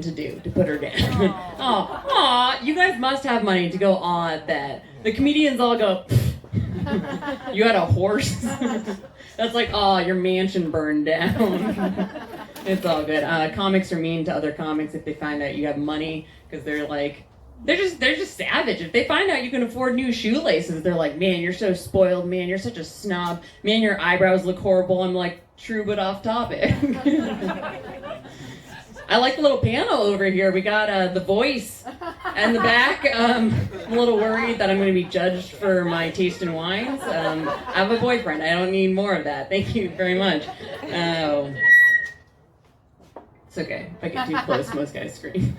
to do to put her down. Oh, you guys must have money to go on that. The comedians all go, you had a horse? That's like, oh, your mansion burned down. It's all good. Comics are mean to other comics if they find out you have money, because they're like, they're just savage. If they find out you can afford new shoelaces, they're like, man, you're so spoiled, man, you're such a snob, man, your eyebrows look horrible. I'm like, true, but off topic. I like the little panel over here. We got The Voice and the back. I'm a little worried that I'm going to be judged for my taste in wines. I have a boyfriend. I don't need more of that. Thank you very much. It's okay. If I get too close, most guys scream.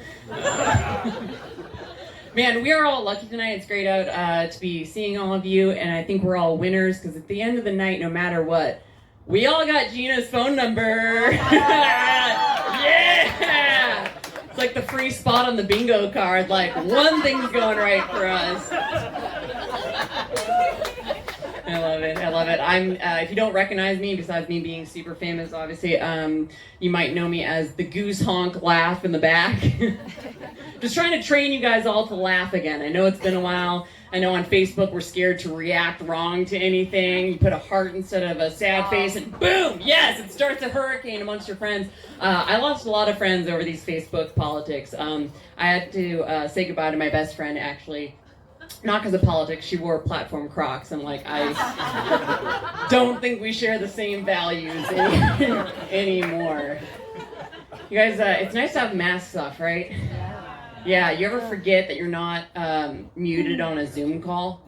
Man, we are all lucky tonight. It's great out to be seeing all of you, and I think we're all winners, because at the end of the night, no matter what, we all got Gina's phone number. Yeah! It's like the free spot on the bingo card. Like, one thing's going right for us. I love it. I love it. If you don't recognize me, besides me being super famous, obviously, you might know me as the goose honk laugh in the back. Just trying to train you guys all to laugh again. I know it's been a while. I know on Facebook we're scared to react wrong to anything. You put a heart instead of a sad face and boom, yes, it starts a hurricane amongst your friends. I lost a lot of friends over these Facebook politics. I had to say goodbye to my best friend, actually. Not because of politics, she wore platform Crocs. I'm like, I don't think we share the same values anymore. You guys, it's nice to have masks off, right? Yeah, you ever forget that you're not muted on a Zoom call?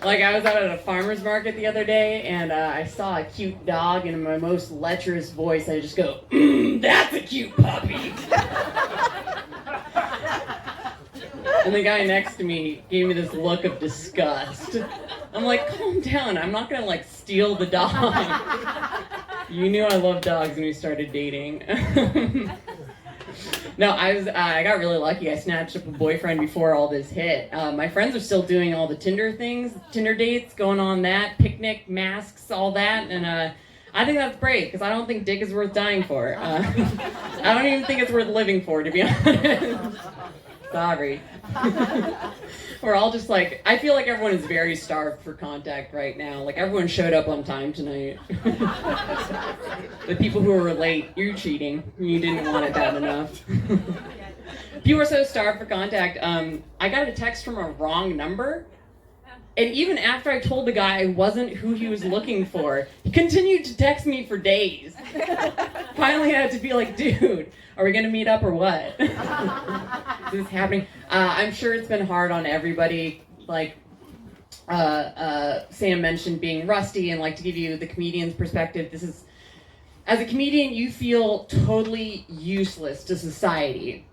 Like, I was out at a farmer's market the other day, and I saw a cute dog, and in my most lecherous voice, I just go, that's a cute puppy. And the guy next to me gave me this look of disgust. I'm like, calm down, I'm not gonna, like, steal the dog. You knew I loved dogs when we started dating. No, I got really lucky. I snatched up a boyfriend before all this hit. My friends are still doing all the Tinder things, Tinder dates, going on that, picnic, masks, all that, and I think that's great, because I don't think dick is worth dying for. I don't even think it's worth living for, to be honest. Sorry. We're all just like, I feel like everyone is very starved for contact right now. Like, everyone showed up on time tonight. The people who were late, you're cheating. You didn't want it bad enough. People are so starved for contact. I got a text from a wrong number. And even after I told the guy I wasn't who he was looking for, he continued to text me for days. Finally, I had to be like, dude, are we going to meet up or what? Is this happening? I'm sure it's been hard on everybody. Like Sam mentioned, being rusty, and like, to give you the comedian's perspective, this is, as a comedian, you feel totally useless to society.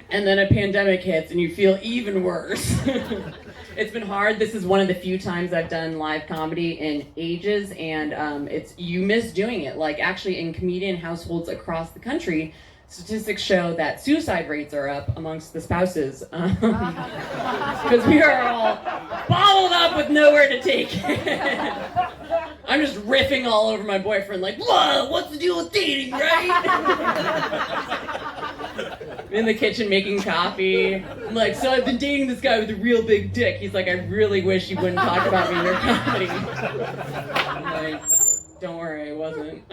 And then a pandemic hits and you feel even worse. It's been hard. This is one of the few times I've done live comedy in ages, and you miss doing it. Like, actually, in comedian households across the country, statistics show that suicide rates are up amongst the spouses. Because we are all bottled up with nowhere to take it. I'm just riffing all over my boyfriend, like, whoa, what's the deal with dating, right? In the kitchen making coffee. I'm like, so I've been dating this guy with a real big dick. He's like, I really wish you wouldn't talk about me in your comedy. I'm like, don't worry, I wasn't.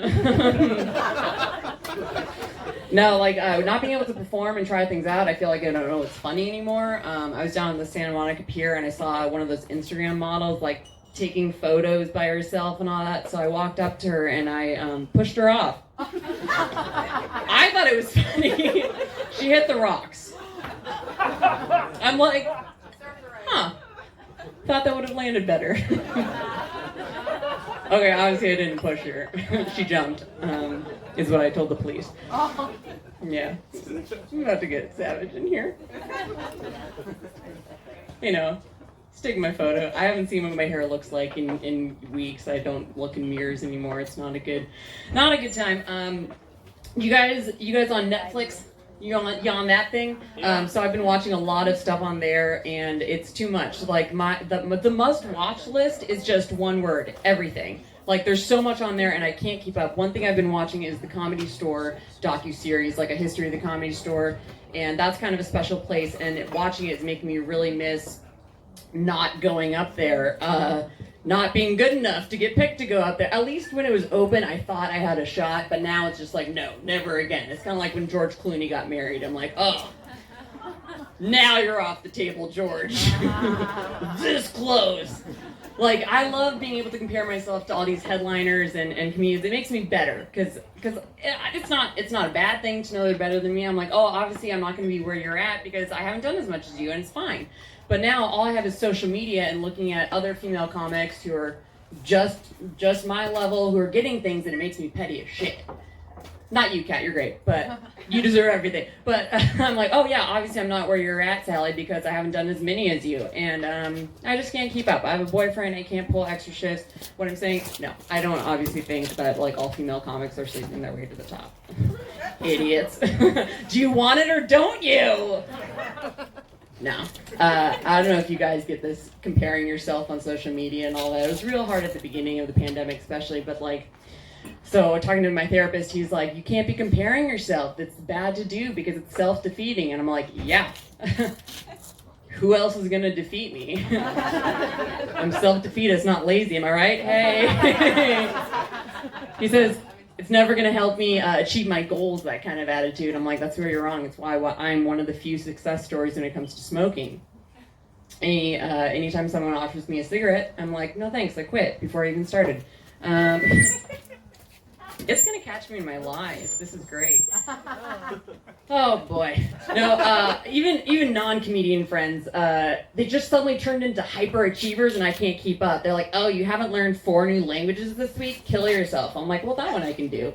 No, like, not being able to perform and try things out, I feel like I don't know what's funny anymore. I was down on the Santa Monica Pier and I saw one of those Instagram models, like, taking photos by herself and all that, so I walked up to her and I pushed her off. I thought it was funny. She hit the rocks. I'm like, huh, thought that would have landed better. Okay, obviously I didn't push her. She jumped, is what I told the police. Yeah, I'm about to get savage in here. You know, take my photo. I haven't seen what my hair looks like in weeks. I don't look in mirrors anymore. It's not a good time. You guys on Netflix? You on that thing? So I've been watching a lot of stuff on there, and it's too much. Like, the must watch list is just one word: everything. Like, there's so much on there, and I can't keep up. One thing I've been watching is the Comedy Store docuseries, like a history of the Comedy Store, and that's kind of a special place, and watching it is making me really miss not going up there, not being good enough to get picked to go up there. At least when it was open, I thought I had a shot, but now it's just like, no, never again. It's kind of like when George Clooney got married. I'm like, oh, now you're off the table, George. This close. Like, I love being able to compare myself to all these headliners and comedians. It makes me better, because it's not a bad thing to know they're better than me. I'm like, oh, obviously I'm not going to be where you're at because I haven't done as much as you, and it's fine. But now all I have is social media and looking at other female comics who are just my level, who are getting things, and it makes me petty as shit. Not you, Kat, you're great, but you deserve everything. But I'm like, oh yeah, obviously I'm not where you're at, Sally, because I haven't done as many as you, and I just can't keep up. I have a boyfriend, I can't pull extra shifts. What I'm saying, no, I don't obviously think that like all female comics are sleeping their way to the top. Idiots. Do you want it or don't you? No. I don't know if you guys get this comparing yourself on social media and all that. It was real hard at the beginning of the pandemic especially, but like, so talking to my therapist, he's like, you can't be comparing yourself. It's bad to do because it's self-defeating. And I'm like, yeah. Who else is going to defeat me? I'm self-defeated. It's not lazy. Am I right? Hey. He says, it's never going to help me achieve my goals, that kind of attitude. I'm like, that's where you're wrong. It's why I'm one of the few success stories when it comes to smoking. Anytime someone offers me a cigarette, I'm like, no thanks, I quit before I even started. It's going to catch me in my lies. This is great. Oh, boy. No, even non-comedian friends, they just suddenly turned into hyperachievers, and I can't keep up. They're like, oh, you haven't learned 4 new languages this week? Kill yourself. I'm like, well, that one I can do.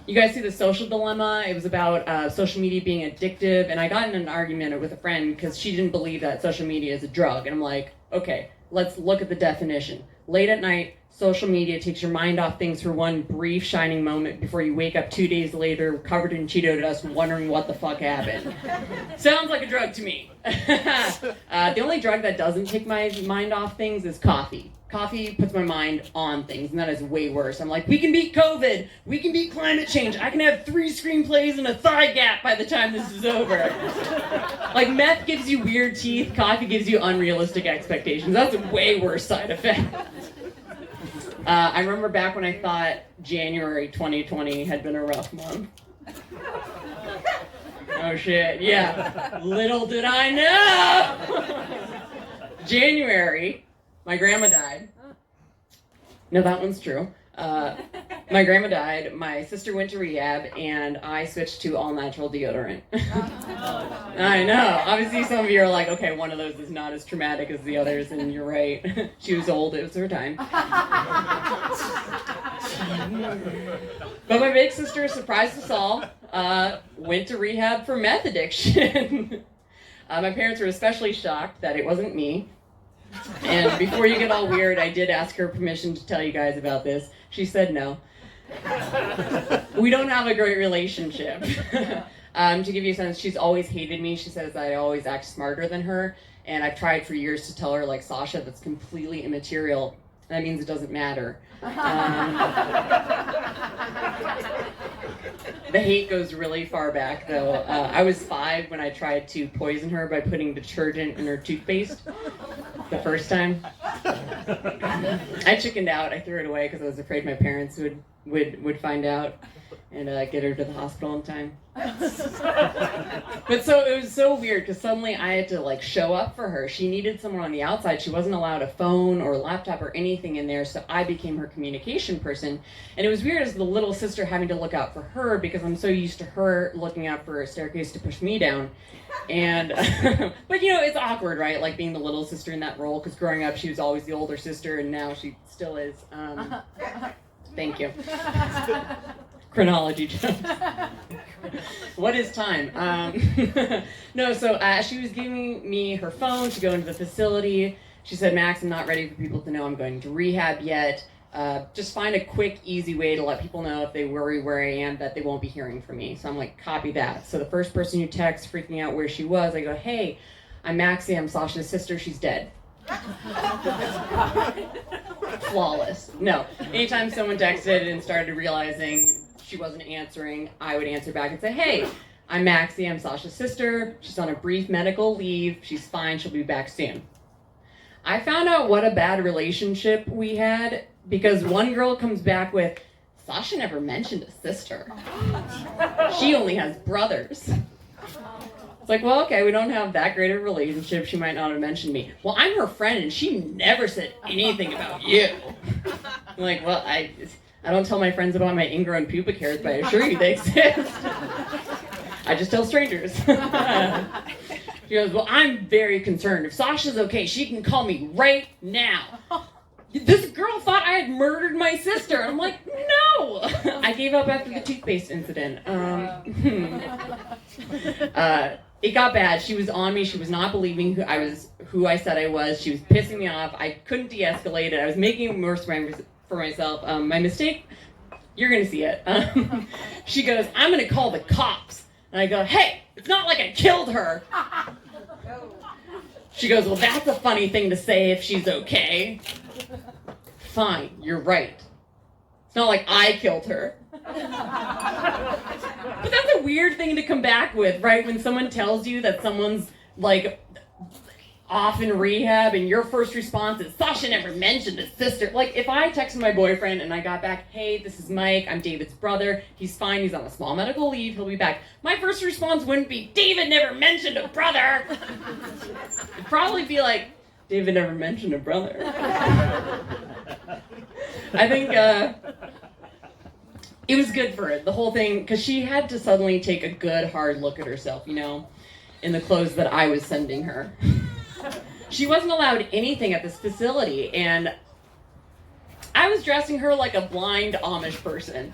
You guys see The Social Dilemma? It was about social media being addictive, and I got in an argument with a friend because she didn't believe that social media is a drug. And I'm like, okay, let's look at the definition. Late at night, social media takes your mind off things for one brief shining moment before you wake up 2 days later covered in Cheeto dust wondering what the fuck happened. Sounds like a drug to me. The only drug that doesn't take my mind off things is coffee. Coffee puts my mind on things, and that is way worse. I'm like, we can beat COVID. We can beat climate change. I can have 3 screenplays and a thigh gap by the time this is over. Like, meth gives you weird teeth. Coffee gives you unrealistic expectations. That's a way worse side effect. I remember back when I thought January 2020 had been a rough month. Oh shit, yeah. Little did I know! January, my grandma died. No, that one's true. My grandma died, my sister went to rehab, and I switched to all-natural deodorant. I know. Obviously, some of you are like, okay, one of those is not as traumatic as the others, and you're right. She was old. It was her time. But my big sister surprised us all, went to rehab for meth addiction. My parents were especially shocked that it wasn't me. And before you get all weird, I did ask her permission to tell you guys about this. She said no. We don't have a great relationship. To give you a sense, she's always hated me. She says I always act smarter than her. And I've tried for years to tell her, like Sasha, that's completely immaterial. That means it doesn't matter. The hate goes really far back, though. I was 5 when I tried to poison her by putting detergent in her toothpaste the first time. I chickened out. I threw it away because I was afraid my parents would find out and get her to the hospital in time. But so it was so weird because suddenly I had to like show up for her. She needed someone on the outside. She wasn't allowed a phone or a laptop or anything in there, so I became her communication person. And it was weird as the little sister having to look out for her because I'm so used to her looking out for a staircase to push me down. And but you know, it's awkward, right? Like being the little sister in that role, because growing up she was always the older sister and now she still is. Thank you. Chronology jokes. What is time? No, so she was giving me her phone to go into the facility. She said, Max, I'm not ready for people to know I'm going to rehab yet. Just find a quick, easy way to let people know if they worry where I am that they won't be hearing from me. So I'm like, copy that. So the first person who texts freaking out where she was, I go, hey, I'm Maxi, I'm Sasha's sister, she's dead. Flawless. No. Anytime someone texted and started realizing she wasn't answering, I would answer back and say, hey, I'm Maxi, I'm Sasha's sister. She's on a brief medical leave. She's fine, she'll be back soon. I found out what a bad relationship we had because one girl comes back with, Sasha never mentioned a sister. She only has brothers. It's like, well, okay, we don't have that great a relationship. She might not have mentioned me. Well, I'm her friend and she never said anything about you. I'm like, well, I don't tell my friends about my ingrown pubic hairs, but I assure you they exist. I just tell strangers. She goes, well, I'm very concerned. If Sasha's okay, she can call me right now. This girl thought I had murdered my sister. I'm like, no. I gave up after the toothpaste incident. It got bad. She was on me. She was not believing who I said I was. She was pissing me off. I couldn't de-escalate it. I was making it worse for myself. My mistake, you're going to see it. She goes, I'm going to call the cops. And I go, hey, it's not like I killed her. She goes, well, that's a funny thing to say if she's okay. Fine, you're right. It's not like I killed her. But that's a weird thing to come back with, right? When someone tells you that someone's, like, off in rehab and your first response is, Sasha never mentioned his sister. Like, if I texted my boyfriend and I got back, hey, this is Mike, I'm David's brother, he's fine, he's on a small medical leave, he'll be back. My first response wouldn't be, David never mentioned a brother. It'd probably be like, David never mentioned a brother. I think it was good for it, the whole thing, because she had to suddenly take a good hard look at herself, you know, in the clothes that I was sending her. She wasn't allowed anything at this facility, and I was dressing her like a blind Amish person.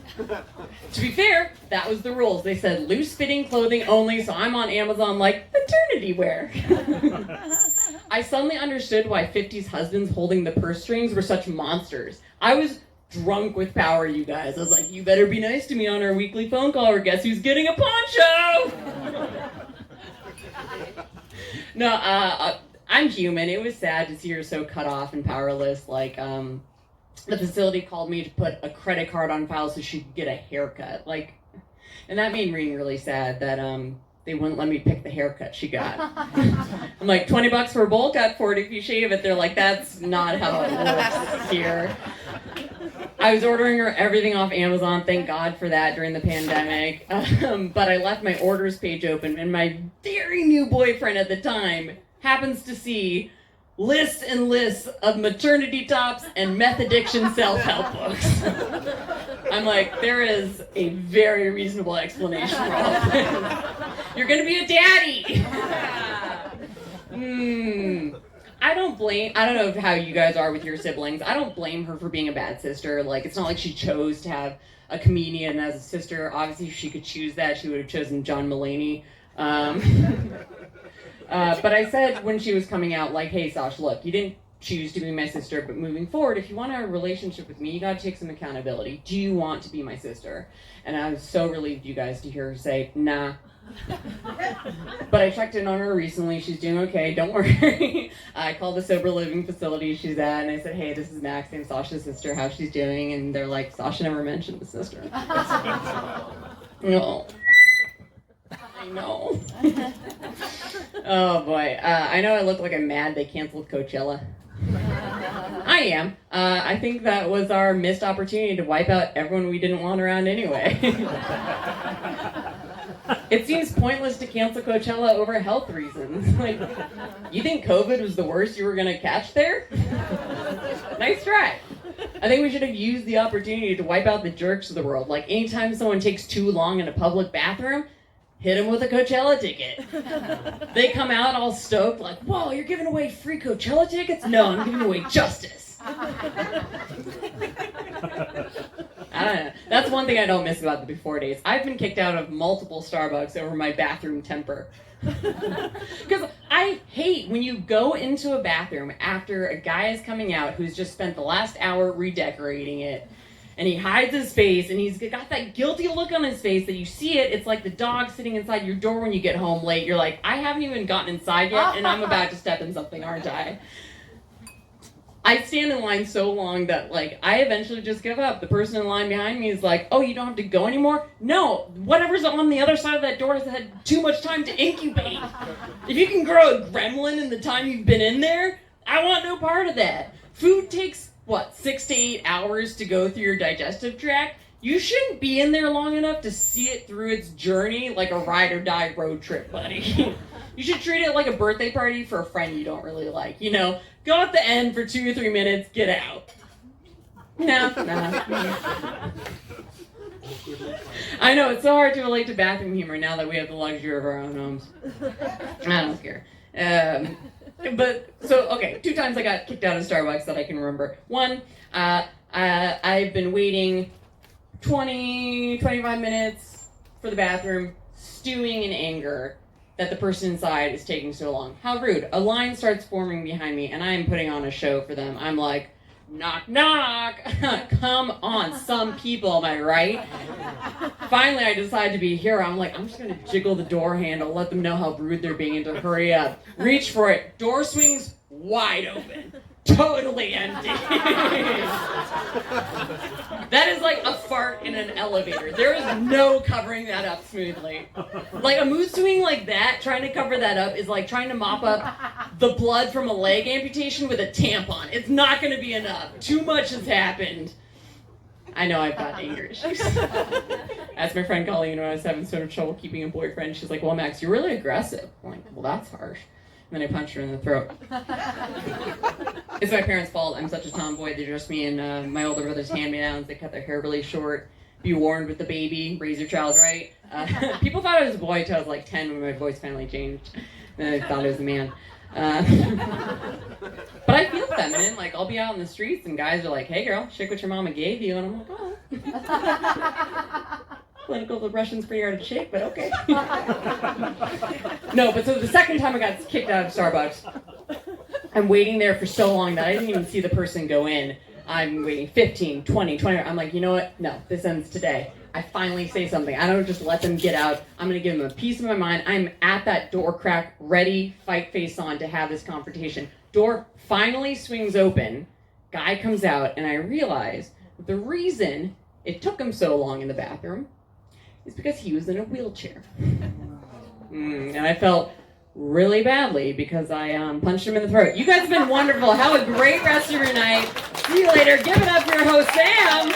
To be fair, that was the rules. They said loose-fitting clothing only, so I'm on Amazon like maternity wear. I suddenly understood why 50s husbands holding the purse strings were such monsters. I was drunk with power, you guys. I was like, you better be nice to me on our weekly phone call, or guess who's getting a poncho? No, I'm human. It was sad to see her so cut off and powerless. Like, the facility called me to put a credit card on file so she could get a haircut. Like, and that made me really sad that they wouldn't let me pick the haircut she got. I'm like, $20 for a bowl cut, $40 if you shave it. They're like, that's not how it works here. I was ordering her everything off Amazon, thank God for that during the pandemic. But I left my orders page open, and my very new boyfriend at the time happens to see lists and lists of maternity tops and meth addiction self-help books. I'm like, there is a very reasonable explanation for all this. You're gonna be a daddy. I don't know how you guys are with your siblings. I don't blame her for being a bad sister. Like, it's not like she chose to have a comedian as a sister. Obviously, if she could choose that, she would have chosen John Mulaney. But I said when she was coming out, like, hey, Sash, look, you didn't choose to be my sister, but moving forward, if you want to have a relationship with me, you got to take some accountability. Do you want to be my sister? And I was so relieved, you guys, to hear her say, nah. But I checked in on her recently. She's doing okay. Don't worry. I called the sober living facility she's at, and I said, hey, this is Maxi, I'm Sasha's sister. How's she's doing? And they're like, Sasha never mentioned the sister. No. I know. Oh boy. I know I look like I'm mad they canceled Coachella. I am. I think that was our missed opportunity to wipe out everyone we didn't want around anyway. It seems pointless to cancel Coachella over health reasons. Like, you think COVID was the worst you were going to catch there? Nice try. I think we should have used the opportunity to wipe out the jerks of the world. Like, anytime someone takes too long in a public bathroom, hit them with a Coachella ticket. They come out all stoked, like, whoa, you're giving away free Coachella tickets? No, I'm giving away justice. I don't know. That's one thing I don't miss about the before days. I've been kicked out of multiple Starbucks over my bathroom temper. Because I hate when you go into a bathroom after a guy is coming out who's just spent the last hour redecorating it, and he hides his face, and he's got that guilty look on his face that you see it. It's like the dog sitting inside your door when you get home late. You're like, I haven't even gotten inside yet, and I'm about to step in something, aren't I? I stand in line so long that, like, I eventually just give up. The person in line behind me is like, oh, you don't have to go anymore? No, whatever's on the other side of that door has had too much time to incubate. If you can grow a gremlin in the time you've been in there, I want no part of that. Food takes, 6 to 8 hours to go through your digestive tract? You shouldn't be in there long enough to see it through its journey like a ride or die road trip, buddy. You should treat it like a birthday party for a friend you don't really like. Go at the end for 2 or 3 minutes, get out. No. I know, it's so hard to relate to bathroom humor now that we have the luxury of our own homes. I don't care. But, 2 times I got kicked out of Starbucks that I can remember. One, I've been waiting 25 minutes for the bathroom, stewing in anger that the person inside is taking so long. How rude. A line starts forming behind me, and I'm putting on a show for them. I'm like, knock, knock. Come on, some people, am I right? Finally, I decide to be a hero. I'm like, I'm just going to jiggle the door handle, let them know how rude they're being, and to hurry up. Reach for it. Door swings wide open. Totally empty. That is like a fart in an elevator. There is no covering that up smoothly. Like a mood swing like that, trying to cover that up is like trying to mop up the blood from a leg amputation with a tampon. It's not going to be enough. Too much has happened. I know I've got anger issues. Asked my friend Colleen when I was having so much trouble keeping a boyfriend. She's like, well, Max, you're really aggressive. I'm like, well, that's harsh. And then I punched her in the throat. It's my parents' fault. I'm such a tomboy. They dressed me in my older brother's hand-me-downs. They cut their hair really short. Be warned with the baby. Raise your child right. People thought I was a boy until I was like 10 when my voice finally changed. Then I thought I was a man. But I feel feminine. Like, I'll be out in the streets and guys are like, hey, girl, shake what your mama gave you. And I'm like, oh. Political Russians pretty hard to shake, but okay. No, but so the second time I got kicked out of Starbucks, I'm waiting there for so long that I didn't even see the person go in. I'm waiting 15, 20. I'm like, you know what? No, this ends today. I finally say something. I don't just let them get out. I'm going to give them a piece of my mind. I'm at that door crack, ready, fight face on to have this confrontation. Door finally swings open. Guy comes out, and I realize the reason it took him so long in the bathroom is because he was in a wheelchair. And I felt really badly because I punched him in the throat. You guys have been wonderful. Have a great rest of your night. See you later. Give it up for your host, Sam.